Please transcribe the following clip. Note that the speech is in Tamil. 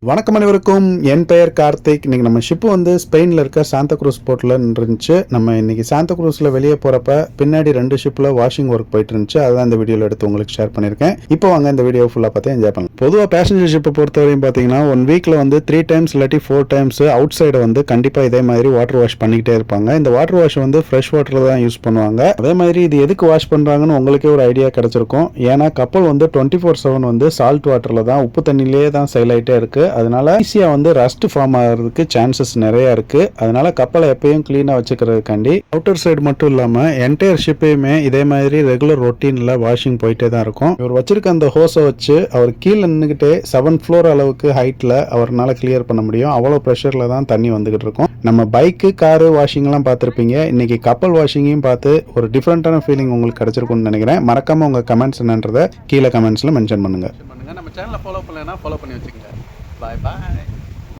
வணக்கம் அனைவருக்கும். என் பெயர் கார்த்திக். இன்னைக்கு நம்ம ஷிப்பு வந்து ஸ்பெயினில் இருக்க சாந்தா குரூஸ் போர்ட்டில் இருந்துச்சு. நம்ம இன்னைக்கு சாந்தா குரூஸில் வெளியே போகிறப்ப பின்னாடி 2 ஷிப்பில் வாஷிங் ஒர்க் போயிட்டு இருந்துச்சு. அதுதான் இந்த வீடியோவில் எடுத்து உங்களுக்கு ஷேர் பண்ணியிருக்கேன். இப்போ வாங்க இந்த வீடியோ ஃபுல்லாக பார்த்து என்ஜாய் பண்ணலாம். பொதுவாக பேசஞ்சர் ஷிப்பை பொறுத்தவரையும் பார்த்தீங்கன்னா 1 வீக்கில் வந்து 3 டைம்ஸ் இல்லாட்டி 4 டைம்ஸ் அவுட் சைடை வந்து கண்டிப்பாக இதே மாதிரி வாட்டர் வாஷ் பண்ணிக்கிட்டே இருப்பாங்க. இந்த வாட்டர் வாஷ் வந்து ஃப்ரெஷ் வாட்டர் தான் யூஸ் பண்ணுவாங்க. அதே மாதிரி இது எதுக்கு வாஷ் பண்ணுறாங்கன்னு உங்களுக்கே ஒரு ஐடியா கிடைச்சிருக்கும். ஏன்னா கப்பல் வந்து 24/7 வந்து சால்ட் வாட்டரில் தான், உப்பு தண்ணியிலே தான் செயல் ஆகிட்டே இருக்குது. அதனால ஈஸியாக வந்து ரஸ்ட் ஃபார்ம் ஆகிறதுக்கு சான்சஸ் நிறைய இருக்குது. அதனால கப்பலை எப்பயும் க்ளீனாக வச்சுக்கிறதுக்காண்டி அவுட்டர் சைடு மட்டும் இல்லாமல் என்டையர் ஷிப்பையுமே இதே மாதிரி ரெகுலர் ரொட்டீனில் வாஷிங் போயிட்டே தான் இருக்கும். இவர் வச்சிருக்க அந்த ஹோஸை வச்சு அவர் கீழே நின்றுக்கிட்டே 7th ஃப்ளோர் அளவுக்கு ஹைட்டில் அவரால் கிளியர் பண்ண முடியும். அவ்வளோ ப்ரெஷரில் தான் தண்ணி வந்துகிட்டு இருக்கும். நம்ம பைக்கு, காரு வாஷிங்லாம் பார்த்துருப்பீங்க. இன்னைக்கு கப்பல் வாஷிங்கையும் பார்த்து ஒரு டிஃப்ரெண்ட்டான ஃபீலிங் உங்களுக்கு கிடைச்சிருக்கும்னு நினைக்கிறேன். மறக்காம உங்கள் கமெண்ட்ஸ் என்னன்றதை கீழே கமெண்ட்ஸில் மென்ஷன் பண்ணுங்க. நம்ம சேனலை ஃபாலோ பண்ணலைன்னா ஃபாலோ பண்ணி வச்சுக்கோங்க. Bye bye.